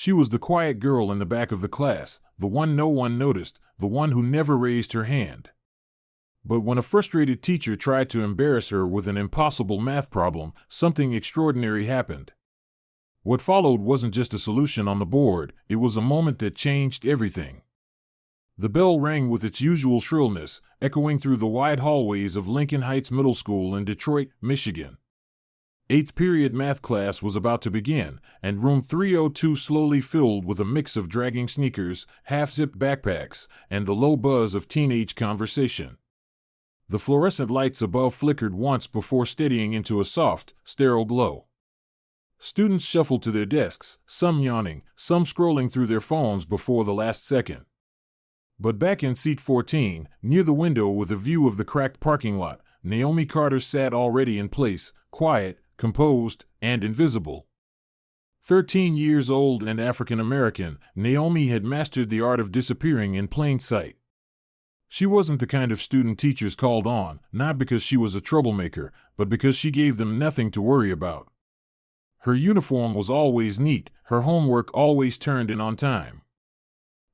She was the quiet girl in the back of the class, the one no one noticed, the one who never raised her hand. But when a frustrated teacher tried to embarrass her with an impossible math problem, something extraordinary happened. What followed wasn't just a solution on the board, it was a moment that changed everything. The bell rang with its usual shrillness, echoing through the wide hallways of Lincoln Heights Middle School in Detroit, Michigan. Eighth period math class was about to begin, and room 302 slowly filled with a mix of dragging sneakers, half-zipped backpacks, and the low buzz of teenage conversation. The fluorescent lights above flickered once before steadying into a soft, sterile glow. Students shuffled to their desks, some yawning, some scrolling through their phones before the last second. But back in seat 14, near the window with a view of the cracked parking lot, Naomi Carter sat already in place, quiet, composed, and invisible. 13 years old and African American, Naomi had mastered the art of disappearing in plain sight. She wasn't the kind of student teachers called on, not because she was a troublemaker, but because she gave them nothing to worry about. Her uniform was always neat, her homework always turned in on time.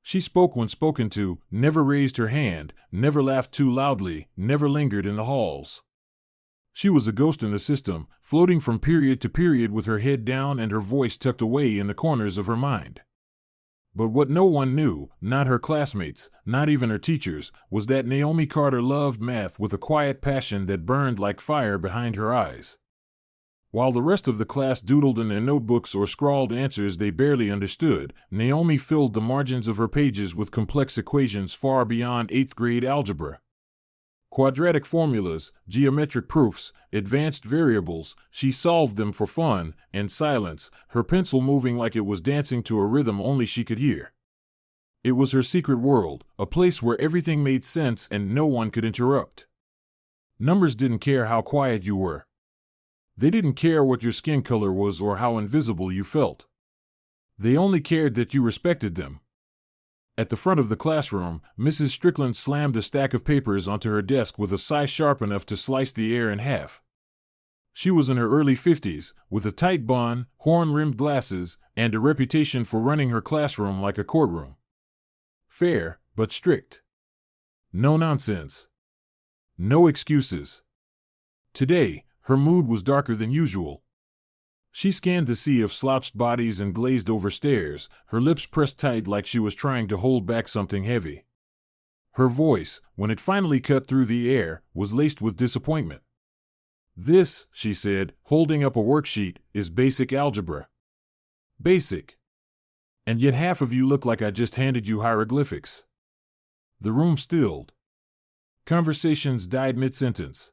She spoke when spoken to, never raised her hand, never laughed too loudly, never lingered in the halls. She was a ghost in the system, floating from period to period with her head down and her voice tucked away in the corners of her mind. But what no one knew, not her classmates, not even her teachers, was that Naomi Carter loved math with a quiet passion that burned like fire behind her eyes. While the rest of the class doodled in their notebooks or scrawled answers they barely understood, Naomi filled the margins of her pages with complex equations far beyond 8th grade algebra. Quadratic formulas, geometric proofs, advanced variables, she solved them for fun and silence, her pencil moving like it was dancing to a rhythm only she could hear. It was her secret world, a place where everything made sense and no one could interrupt. Numbers didn't care how quiet you were. They didn't care what your skin color was or how invisible you felt. They only cared that you respected them. At the front of the classroom, Mrs. Strickland slammed a stack of papers onto her desk with a sigh sharp enough to slice the air in half. She was in her early 50s, with a tight bun, horn-rimmed glasses, and a reputation for running her classroom like a courtroom. Fair, but strict. No nonsense. No excuses. Today, her mood was darker than usual. She scanned the sea of slouched bodies and glazed-over stares, her lips pressed tight like she was trying to hold back something heavy. Her voice, when it finally cut through the air, was laced with disappointment. "This," she said, holding up a worksheet, "is basic algebra. Basic. And yet half of you look like I just handed you hieroglyphics." The room stilled. Conversations died mid-sentence.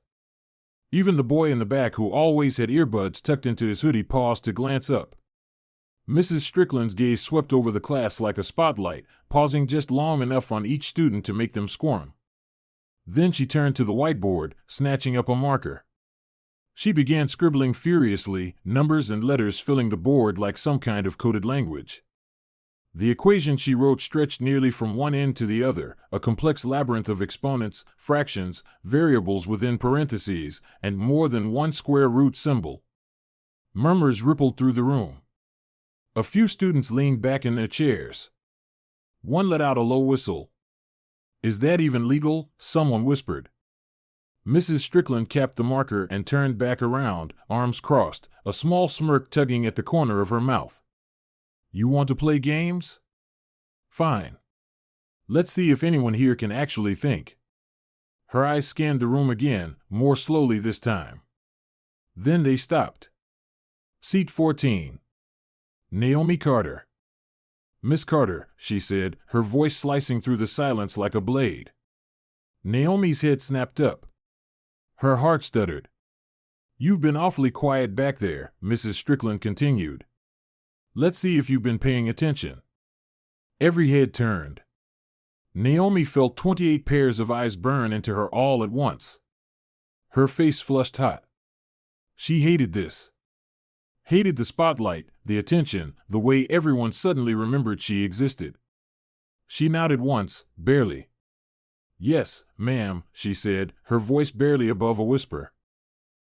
Even the boy in the back who always had earbuds tucked into his hoodie paused to glance up. Mrs. Strickland's gaze swept over the class like a spotlight, pausing just long enough on each student to make them squirm. Then she turned to the whiteboard, snatching up a marker. She began scribbling furiously, numbers and letters filling the board like some kind of coded language. The equation she wrote stretched nearly from one end to the other, a complex labyrinth of exponents, fractions, variables within parentheses, and more than one square root symbol. Murmurs rippled through the room. A few students leaned back in their chairs. One let out a low whistle. "Is that even legal?" someone whispered. Mrs. Strickland capped the marker and turned back around, arms crossed, a small smirk tugging at the corner of her mouth. "You want to play games? Fine. Let's see if anyone here can actually think." Her eyes scanned the room again, more slowly this time. Then they stopped. Seat 14. Naomi Carter. "Miss Carter," she said, her voice slicing through the silence like a blade. Naomi's head snapped up. Her heart stuttered. "You've been awfully quiet back there," Mrs. Strickland continued. "Let's see if you've been paying attention." Every head turned. Naomi felt 28 pairs of eyes burn into her all at once. Her face flushed hot. She hated this. Hated the spotlight, the attention, the way everyone suddenly remembered she existed. She nodded once, barely. "Yes, ma'am," she said, her voice barely above a whisper.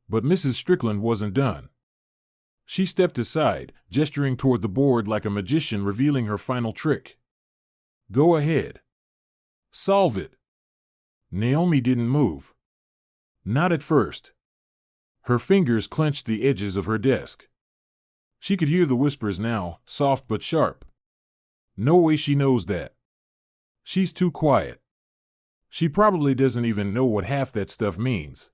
But Mrs. Strickland wasn't done. She stepped aside, gesturing toward the board like a magician revealing her final trick. Go ahead. Solve it. Naomi didn't move. Not at first. Her fingers clenched the edges of her desk. She could hear the whispers now, soft but sharp. No way she knows that. She's too quiet. She probably doesn't even know what half that stuff means.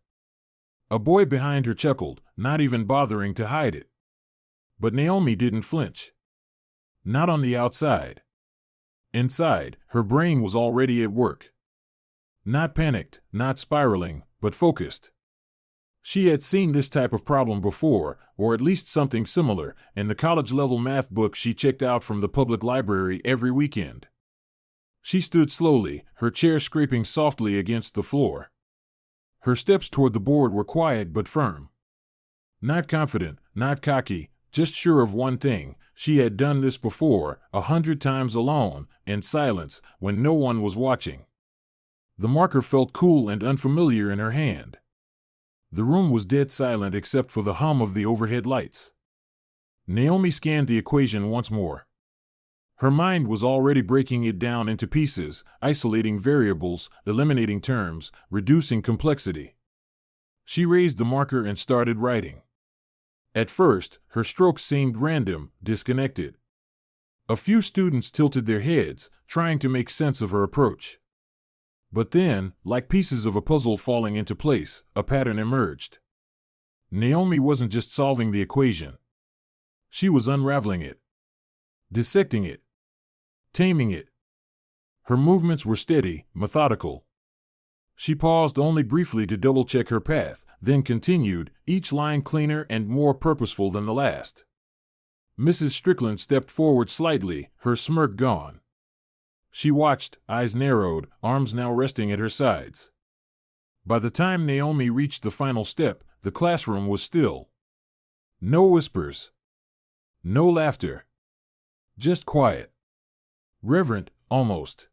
A boy behind her chuckled, not even bothering to hide it. But Naomi didn't flinch. Not on the outside. Inside, her brain was already at work. Not panicked, not spiraling, but focused. She had seen this type of problem before, or at least something similar, in the college-level math book she checked out from the public library every weekend. She stood slowly, her chair scraping softly against the floor. Her steps toward the board were quiet but firm. Not confident, not cocky, just sure of one thing: she had done this before, 100 times alone, in silence, when no one was watching. The marker felt cool and unfamiliar in her hand. The room was dead silent except for the hum of the overhead lights. Naomi scanned the equation once more. Her mind was already breaking it down into pieces, isolating variables, eliminating terms, reducing complexity. She raised the marker and started writing. At first, her strokes seemed random, disconnected. A few students tilted their heads, trying to make sense of her approach. But then, like pieces of a puzzle falling into place, a pattern emerged. Naomi wasn't just solving the equation. She was unraveling it, dissecting it, taming it. Her movements were steady, methodical. She paused only briefly to double-check her path, then continued, each line cleaner and more purposeful than the last. Mrs. Strickland stepped forward slightly, her smirk gone. She watched, eyes narrowed, arms now resting at her sides. By the time Naomi reached the final step, the classroom was still. No whispers. No laughter. Just quiet. Reverent, almost.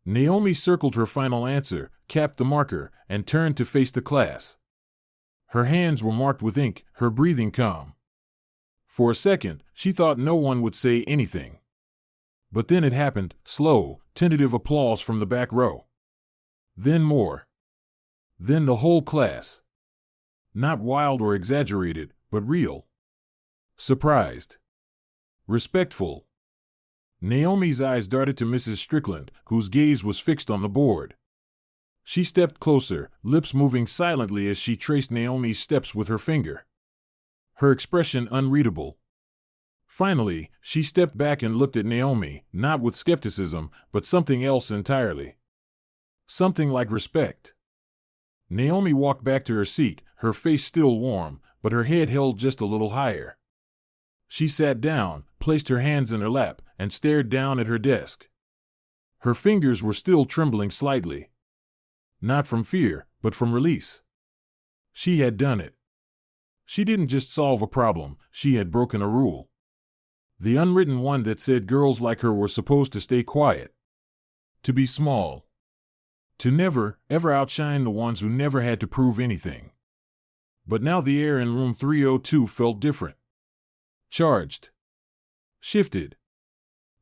Naomi circled her final answer, capped the marker, and turned to face the class. Her hands were marked with ink, her breathing calm. For a second, she thought no one would say anything. But then it happened, slow, tentative applause from the back row. Then more. Then the whole class. Not wild or exaggerated, but real. Surprised. Respectful. Naomi's eyes darted to Mrs. Strickland, whose gaze was fixed on the board. She stepped closer, lips moving silently as she traced Naomi's steps with her finger. Her expression unreadable. Finally, she stepped back and looked at Naomi, not with skepticism, but something else entirely. Something like respect. Naomi walked back to her seat, her face still warm, but her head held just a little higher. She sat down, placed her hands in her lap, and stared down at her desk. Her fingers were still trembling slightly. Not from fear, but from release. She had done it. She didn't just solve a problem, she had broken a rule. The unwritten one that said girls like her were supposed to stay quiet. To be small. To never, ever outshine the ones who never had to prove anything. But now the air in room 302 felt different. Charged. Shifted.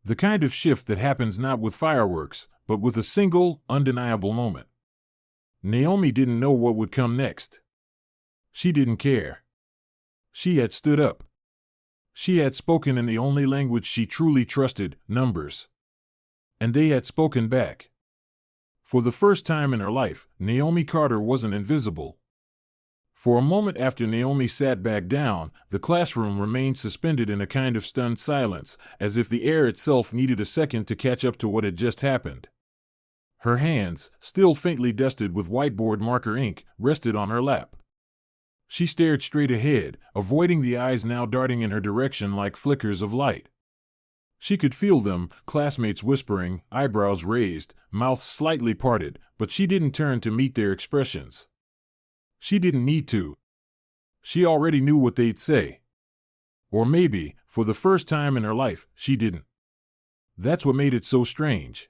The kind of shift that happens not with fireworks, but with a single, undeniable moment. Naomi didn't know what would come next. She didn't care. She had stood up. She had spoken in the only language she truly trusted, numbers. And they had spoken back. For the first time in her life, Naomi Carter wasn't invisible. For a moment after Naomi sat back down, the classroom remained suspended in a kind of stunned silence, as if the air itself needed a second to catch up to what had just happened. Her hands, still faintly dusted with whiteboard marker ink, rested on her lap. She stared straight ahead, avoiding the eyes now darting in her direction like flickers of light. She could feel them, classmates whispering, eyebrows raised, mouths slightly parted, but she didn't turn to meet their expressions. She didn't need to. She already knew what they'd say. Or maybe, for the first time in her life, she didn't. That's what made it so strange.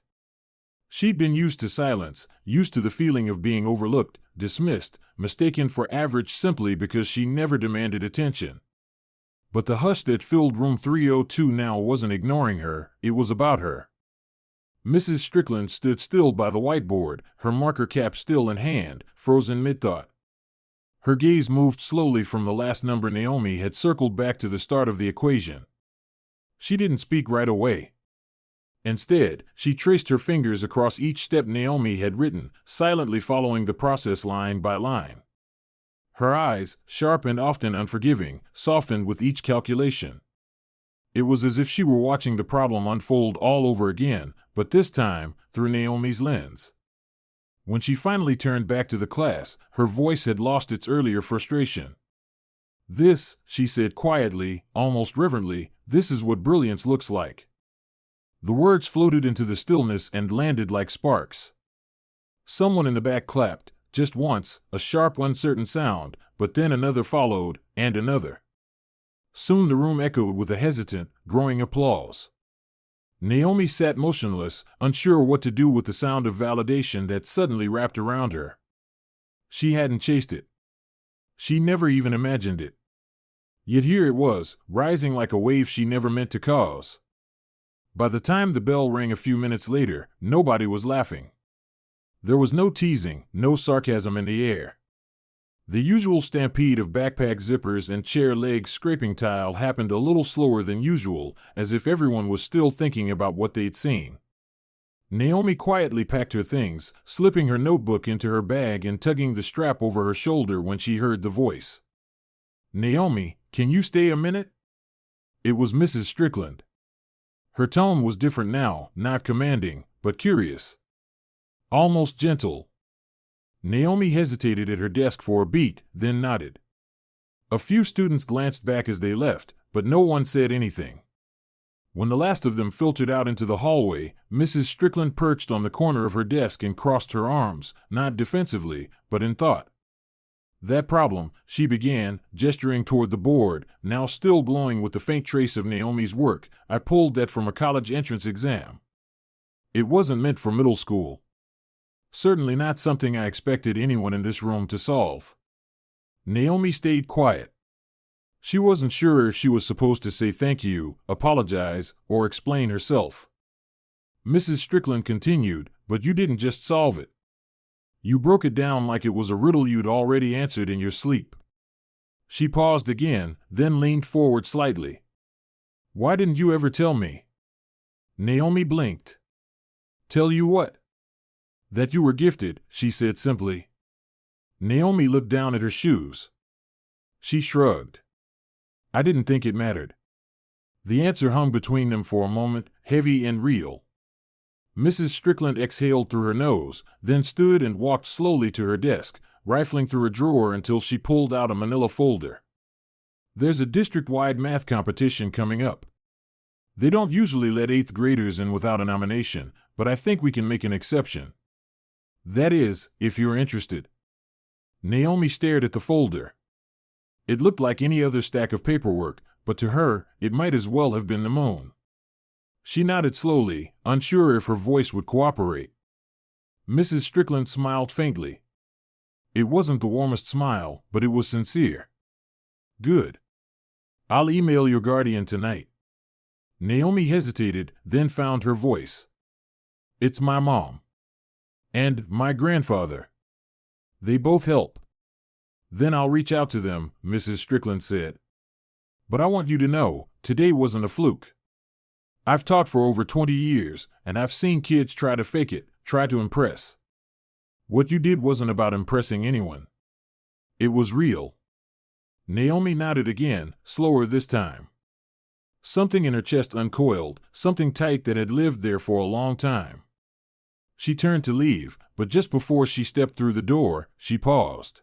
She'd been used to silence, used to the feeling of being overlooked, dismissed, mistaken for average simply because she never demanded attention. But the hush that filled room 302 now wasn't ignoring her, it was about her. Mrs. Strickland stood still by the whiteboard, her marker cap still in hand, frozen mid-thought. Her gaze moved slowly from the last number Naomi had circled back to the start of the equation. She didn't speak right away. Instead, she traced her fingers across each step Naomi had written, silently following the process line by line. Her eyes, sharp and often unforgiving, softened with each calculation. It was as if she were watching the problem unfold all over again, but this time, through Naomi's lens. When she finally turned back to the class, her voice had lost its earlier frustration. "This," she said quietly, almost reverently, "this is what brilliance looks like." The words floated into the stillness and landed like sparks. Someone in the back clapped, just once, a sharp, uncertain sound, but then another followed, and another. Soon the room echoed with a hesitant, growing applause. Naomi sat motionless, unsure what to do with the sound of validation that suddenly wrapped around her. She hadn't chased it. She never even imagined it. Yet here it was, rising like a wave she never meant to cause. By the time the bell rang a few minutes later, nobody was laughing. There was no teasing, no sarcasm in the air. The usual stampede of backpack zippers and chair legs scraping tile happened a little slower than usual, as if everyone was still thinking about what they'd seen. Naomi quietly packed her things, slipping her notebook into her bag and tugging the strap over her shoulder when she heard the voice. "Naomi, can you stay a minute?" It was Mrs. Strickland. Her tone was different now, not commanding, but curious. Almost gentle. Naomi hesitated at her desk for a beat, then nodded. A few students glanced back as they left, but no one said anything. When the last of them filtered out into the hallway, Mrs. Strickland perched on the corner of her desk and crossed her arms, not defensively, but in thought. "That problem," she began, gesturing toward the board, now still glowing with the faint trace of Naomi's work, "I pulled that from a college entrance exam. It wasn't meant for middle school. Certainly not something I expected anyone in this room to solve." Naomi stayed quiet. She wasn't sure if she was supposed to say thank you, apologize, or explain herself. Mrs. Strickland continued, "But you didn't just solve it. You broke it down like it was a riddle you'd already answered in your sleep." She paused again, then leaned forward slightly. "Why didn't you ever tell me?" Naomi blinked. "Tell you what?" "That you were gifted," she said simply. Naomi looked down at her shoes. She shrugged. "I didn't think it mattered." The answer hung between them for a moment, heavy and real. Mrs. Strickland exhaled through her nose, then stood and walked slowly to her desk, rifling through a drawer until she pulled out a manila folder. "There's a district-wide math competition coming up. They don't usually let 8th graders in without a nomination, but I think we can make an exception. That is, if you're interested." Naomi stared at the folder. It looked like any other stack of paperwork, but to her, it might as well have been the moon. She nodded slowly, unsure if her voice would cooperate. Mrs. Strickland smiled faintly. It wasn't the warmest smile, but it was sincere. "Good. I'll email your guardian tonight." Naomi hesitated, then found her voice. "It's my mom. And my grandfather. They both help." "Then I'll reach out to them," Mrs. Strickland said. "But I want you to know, today wasn't a fluke. I've taught for over 20 years, and I've seen kids try to fake it, try to impress. What you did wasn't about impressing anyone. It was real." Naomi nodded again, slower this time. Something in her chest uncoiled, something tight that had lived there for a long time. She turned to leave, but just before she stepped through the door, she paused.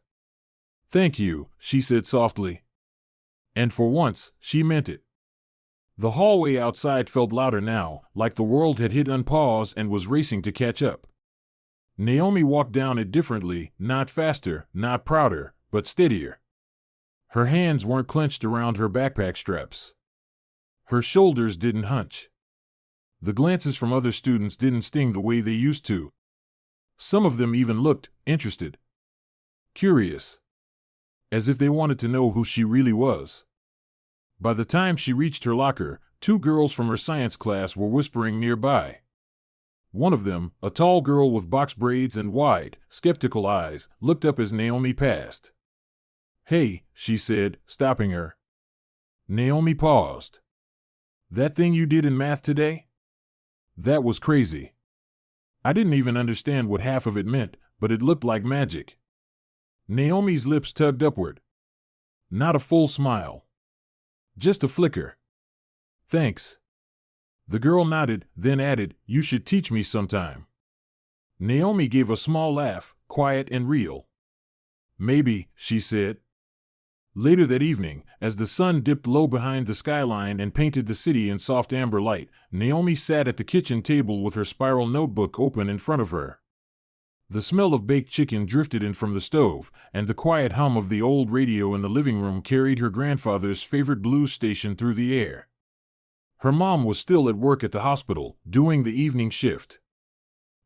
"Thank you," she said softly. And for once, she meant it. The hallway outside felt louder now, like the world had hit unpause and was racing to catch up. Naomi walked down it differently, not faster, not prouder, but steadier. Her hands weren't clenched around her backpack straps. Her shoulders didn't hunch. The glances from other students didn't sting the way they used to. Some of them even looked interested. Curious. As if they wanted to know who she really was. By the time she reached her locker, two girls from her science class were whispering nearby. One of them, a tall girl with box braids and wide, skeptical eyes, looked up as Naomi passed. "Hey," she said, stopping her. Naomi paused. "That thing you did in math today? That was crazy. I didn't even understand what half of it meant, but it looked like magic." Naomi's lips tugged upward. Not a full smile. Just a flicker. "Thanks." The girl nodded, then added, "You should teach me sometime." Naomi gave a small laugh, quiet and real. "Maybe," she said. Later that evening, as the sun dipped low behind the skyline and painted the city in soft amber light, Naomi sat at the kitchen table with her spiral notebook open in front of her. The smell of baked chicken drifted in from the stove, and the quiet hum of the old radio in the living room carried her grandfather's favorite blues station through the air. Her mom was still at work at the hospital, doing the evening shift.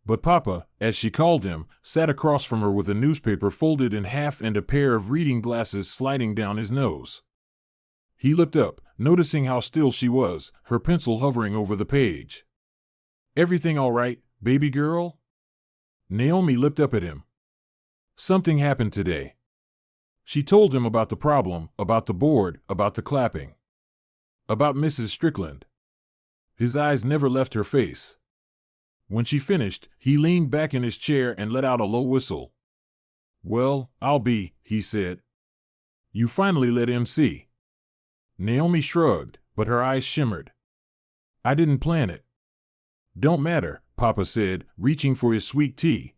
But Papa, as she called him, sat across from her with a newspaper folded in half and a pair of reading glasses sliding down his nose. He looked up, noticing how still she was, her pencil hovering over the page. "Everything all right, baby girl?" Naomi looked up at him. "Something happened today." She told him about the problem, about the board, about the clapping. About Mrs. Strickland. His eyes never left her face. When she finished, he leaned back in his chair and let out a low whistle. "Well, I'll be," he said. "You finally let him see." Naomi shrugged, but her eyes shimmered. "I didn't plan it." "Don't matter," Papa said, reaching for his sweet tea.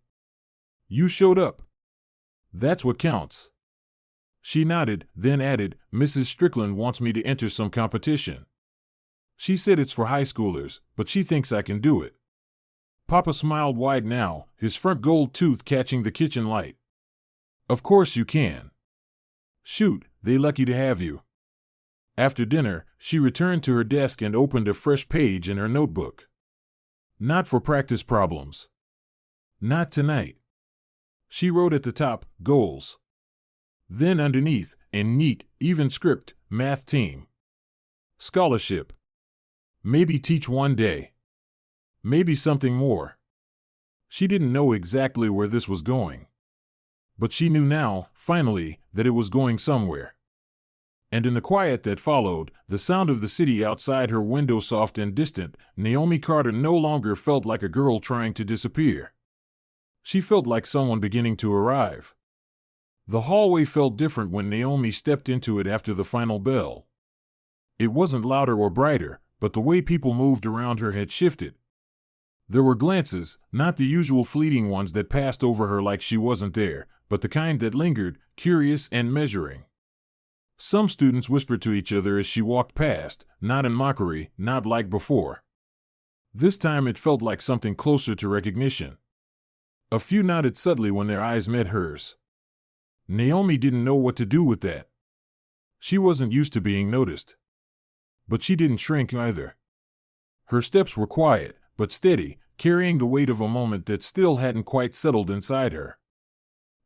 "You showed up. That's what counts." She nodded, then added, "Mrs. Strickland wants me to enter some competition. She said it's for high schoolers, but she thinks I can do it." Papa smiled wide now, his front gold tooth catching the kitchen light. "Of course you can. Shoot, they lucky to have you." After dinner, she returned to her desk and opened a fresh page in her notebook. Not for practice problems. Not tonight. She wrote at the top, "Goals." Then underneath, in neat, even script, "Math team. Scholarship. Maybe teach one day. Maybe something more." She didn't know exactly where this was going. But she knew now, finally, that it was going somewhere. And in the quiet that followed, the sound of the city outside her window soft and distant, Naomi Carter no longer felt like a girl trying to disappear. She felt like someone beginning to arrive. The hallway felt different when Naomi stepped into it after the final bell. It wasn't louder or brighter, but the way people moved around her had shifted. There were glances, not the usual fleeting ones that passed over her like she wasn't there, but the kind that lingered, curious and measuring. Some students whispered to each other as she walked past, not in mockery, not like before. This time it felt like something closer to recognition. A few nodded subtly when their eyes met hers. Naomi didn't know what to do with that. She wasn't used to being noticed. But she didn't shrink either. Her steps were quiet, but steady, carrying the weight of a moment that still hadn't quite settled inside her.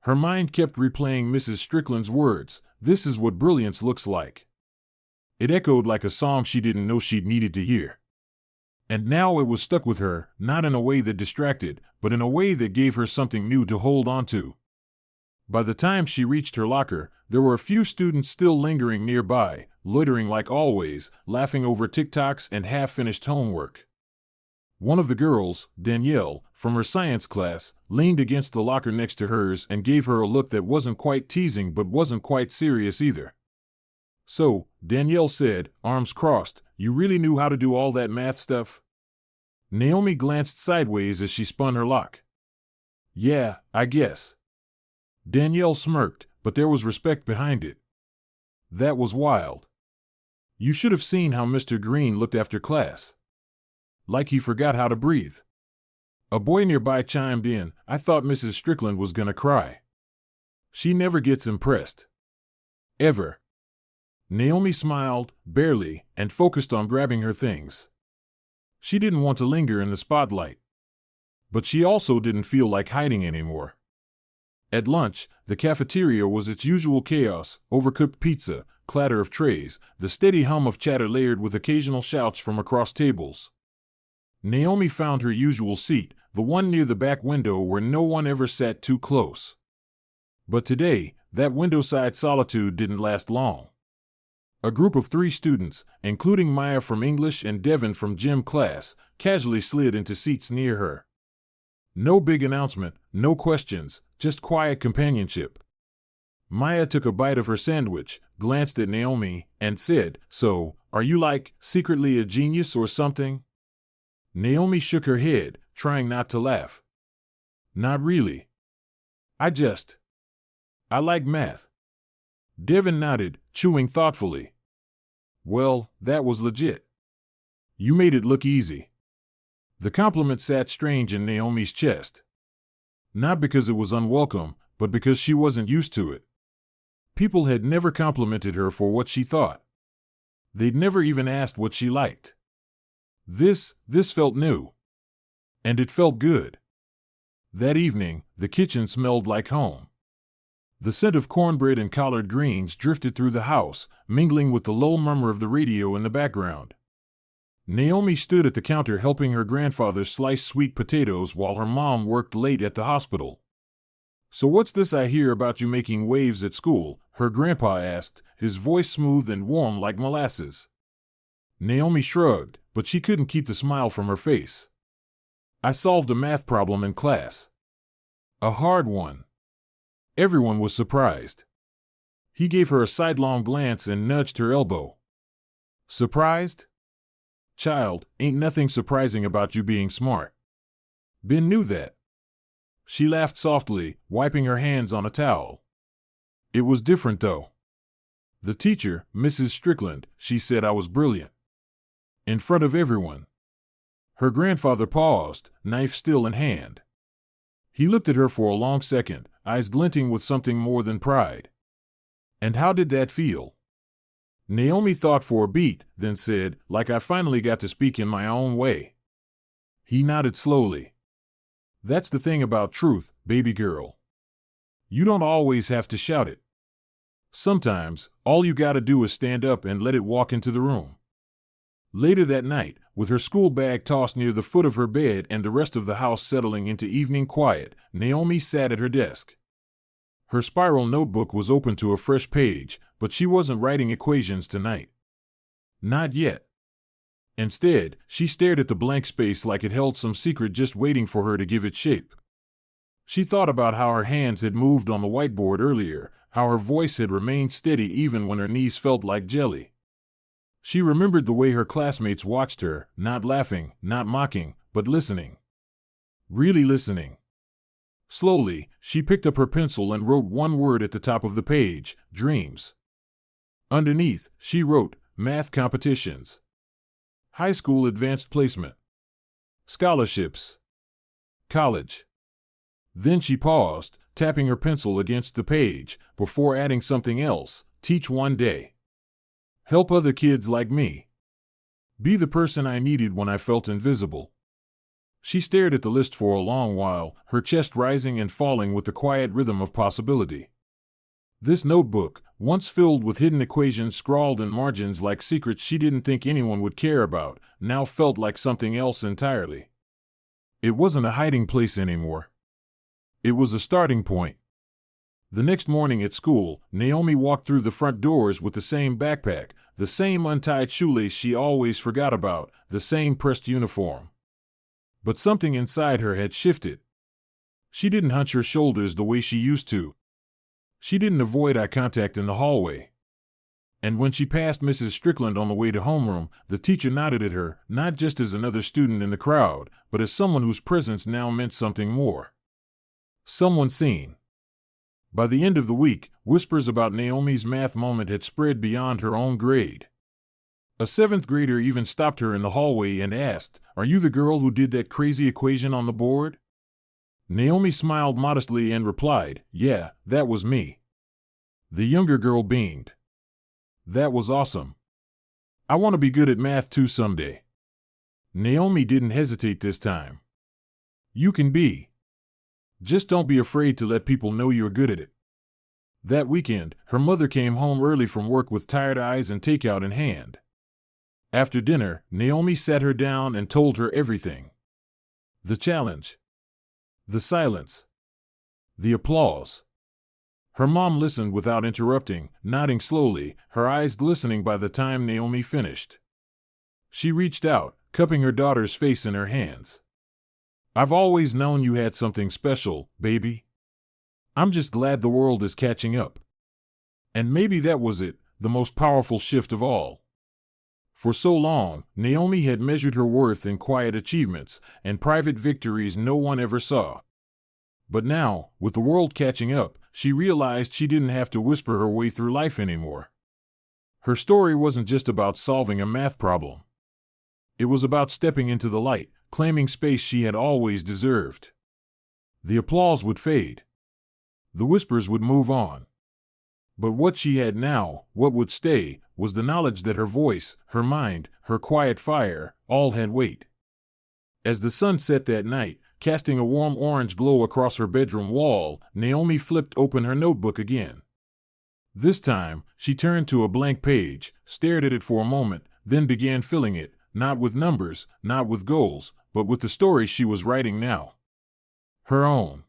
Her mind kept replaying Mrs. Strickland's words, "This is what brilliance looks like." It echoed like a song she didn't know she'd needed to hear. And now it was stuck with her, not in a way that distracted, but in a way that gave her something new to hold on to. By the time she reached her locker, there were a few students still lingering nearby, loitering like always, laughing over TikToks and half-finished homework. One of the girls, Danielle, from her science class, leaned against the locker next to hers and gave her a look that wasn't quite teasing but wasn't quite serious either. "So," Danielle said, arms crossed, "you really knew how to do all that math stuff?" Naomi glanced sideways as she spun her lock. "Yeah, I guess." Danielle smirked, but there was respect behind it. "That was wild. You should have seen how Mr. Green looked after class. Like he forgot how to breathe." A boy nearby chimed in, "I thought Mrs. Strickland was gonna cry. She never gets impressed. Ever." Naomi smiled, barely, and focused on grabbing her things. She didn't want to linger in the spotlight. But she also didn't feel like hiding anymore. At lunch, the cafeteria was its usual chaos: overcooked pizza, clatter of trays, the steady hum of chatter layered with occasional shouts from across tables. Naomi found her usual seat, the one near the back window where no one ever sat too close. But today, that windowside solitude didn't last long. A group of 3 students, including Maya from English and Devin from gym class, casually slid into seats near her. No big announcement, no questions, just quiet companionship. Maya took a bite of her sandwich, glanced at Naomi, and said, "So, are you secretly a genius or something?" Naomi shook her head, trying not to laugh. "Not really. I like math." Devin nodded, chewing thoughtfully. "Well, that was legit. You made it look easy." The compliment sat strange in Naomi's chest. Not because it was unwelcome, but because she wasn't used to it. People had never complimented her for what she thought. They'd never even asked what she liked. This felt new. And it felt good. That evening, the kitchen smelled like home. The scent of cornbread and collard greens drifted through the house, mingling with the low murmur of the radio in the background. Naomi stood at the counter helping her grandfather slice sweet potatoes while her mom worked late at the hospital. "So what's this I hear about you making waves at school?" her grandpa asked, his voice smooth and warm like molasses. Naomi shrugged, but she couldn't keep the smile from her face. "I solved a math problem in class. A hard one." Everyone was surprised. He gave her a sidelong glance and nudged her elbow. "Surprised? Child, ain't nothing surprising about you being smart. Ben knew that." She laughed softly, wiping her hands on a towel. "It was different, though. The teacher, Mrs. Strickland, she said I was brilliant. In front of everyone." Her grandfather paused, knife still in hand. He looked at her for a long second, eyes glinting with something more than pride. "And how did that feel?" Naomi thought for a beat, then said, "Like I finally got to speak in my own way." He nodded slowly. "That's the thing about truth, baby girl. You don't always have to shout it. Sometimes, all you gotta do is stand up and let it walk into the room." Later that night, with her school bag tossed near the foot of her bed and the rest of the house settling into evening quiet, Naomi sat at her desk. Her spiral notebook was open to a fresh page, but she wasn't writing equations tonight. Not yet. Instead, she stared at the blank space like it held some secret just waiting for her to give it shape. She thought about how her hands had moved on the whiteboard earlier, how her voice had remained steady even when her knees felt like jelly. She remembered the way her classmates watched her, not laughing, not mocking, but listening. Really listening. Slowly, she picked up her pencil and wrote one word at the top of the page: dreams. Underneath, she wrote, math competitions. High school advanced placement. Scholarships. College. Then she paused, tapping her pencil against the page, before adding something else: teach one day. Help other kids like me. Be the person I needed when I felt invisible. She stared at the list for a long while, her chest rising and falling with the quiet rhythm of possibility. This notebook, once filled with hidden equations scrawled in margins like secrets she didn't think anyone would care about, now felt like something else entirely. It wasn't a hiding place anymore. It was a starting point. The next morning at school, Naomi walked through the front doors with the same backpack, the same untied shoelace she always forgot about, the same pressed uniform. But something inside her had shifted. She didn't hunch her shoulders the way she used to. She didn't avoid eye contact in the hallway. And when she passed Mrs. Strickland on the way to homeroom, the teacher nodded at her, not just as another student in the crowd, but as someone whose presence now meant something more. Someone seen. By the end of the week, whispers about Naomi's math moment had spread beyond her own grade. A 7th grader even stopped her in the hallway and asked, "Are you the girl who did that crazy equation on the board?" Naomi smiled modestly and replied, "Yeah, that was me." The younger girl beamed. "That was awesome. I want to be good at math too someday." Naomi didn't hesitate this time. "You can be. Just don't be afraid to let people know you're good at it." That weekend, her mother came home early from work with tired eyes and takeout in hand. After dinner, Naomi sat her down and told her everything. The challenge. The silence. The applause. Her mom listened without interrupting, nodding slowly, her eyes glistening by the time Naomi finished. She reached out, cupping her daughter's face in her hands. "I've always known you had something special, baby. I'm just glad the world is catching up." And maybe that was it, the most powerful shift of all. For so long, Naomi had measured her worth in quiet achievements and private victories no one ever saw. But now, with the world catching up, she realized she didn't have to whisper her way through life anymore. Her story wasn't just about solving a math problem. It was about stepping into the light, claiming space she had always deserved. The applause would fade. The whispers would move on. But what she had now, what would stay, was the knowledge that her voice, her mind, her quiet fire, all had weight. As the sun set that night, casting a warm orange glow across her bedroom wall, Naomi flipped open her notebook again. This time, she turned to a blank page, stared at it for a moment, then began filling it, not with numbers, not with goals, but with the story she was writing now. Her own.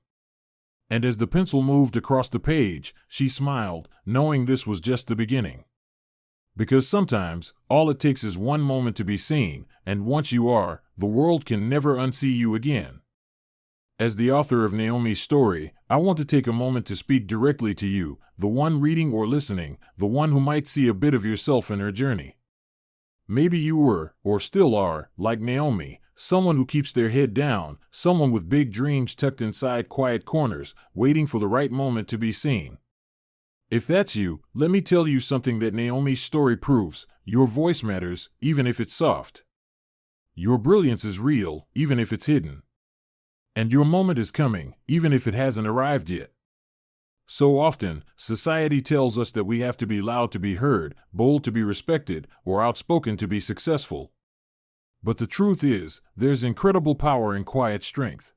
And as the pencil moved across the page, she smiled, knowing this was just the beginning. Because sometimes, all it takes is one moment to be seen, and once you are, the world can never unsee you again. As the author of Naomi's story, I want to take a moment to speak directly to you, the one reading or listening, the one who might see a bit of yourself in her journey. Maybe you were, or still are, like Naomi, someone who keeps their head down, someone with big dreams tucked inside quiet corners, waiting for the right moment to be seen. If that's you, let me tell you something that Naomi's story proves: your voice matters, even if it's soft. Your brilliance is real, even if it's hidden. And your moment is coming, even if it hasn't arrived yet. So often, society tells us that we have to be loud to be heard, bold to be respected, or outspoken to be successful. But the truth is, there's incredible power in quiet strength.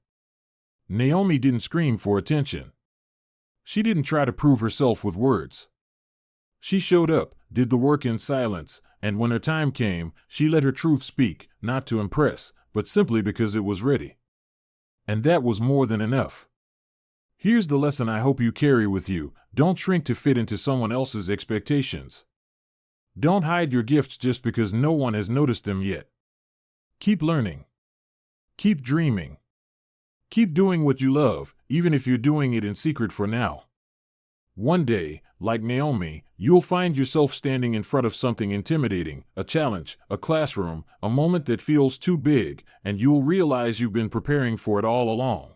Naomi didn't scream for attention. She didn't try to prove herself with words. She showed up, did the work in silence, and when her time came, she let her truth speak, not to impress, but simply because it was ready. And that was more than enough. Here's the lesson I hope you carry with you: don't shrink to fit into someone else's expectations. Don't hide your gifts just because no one has noticed them yet. Keep learning. Keep dreaming. Keep doing what you love, even if you're doing it in secret for now. One day, like Naomi, you'll find yourself standing in front of something intimidating, a challenge, a classroom, a moment that feels too big, and you'll realize you've been preparing for it all along.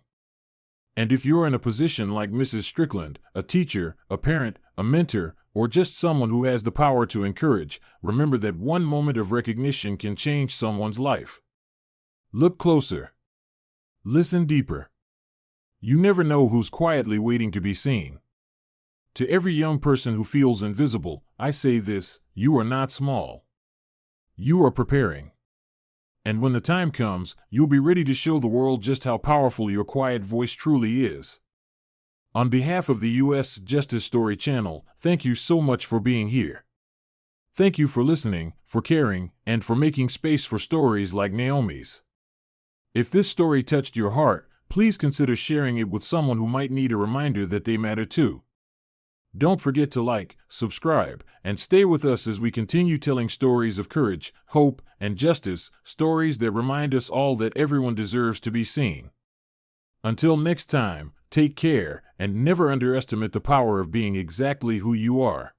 And if you're in a position like Mrs. Strickland, a teacher, a parent, a mentor, or just someone who has the power to encourage, remember that one moment of recognition can change someone's life. Look closer. Listen deeper. You never know who's quietly waiting to be seen. To every young person who feels invisible, I say this: you are not small. You are preparing. And when the time comes, you'll be ready to show the world just how powerful your quiet voice truly is. On behalf of the U.S. Justice Story channel, thank you so much for being here. Thank you for listening, for caring, and for making space for stories like Naomi's. If this story touched your heart, please consider sharing it with someone who might need a reminder that they matter too. Don't forget to like, subscribe, and stay with us as we continue telling stories of courage, hope, and justice, stories that remind us all that everyone deserves to be seen. Until next time, take care, and never underestimate the power of being exactly who you are.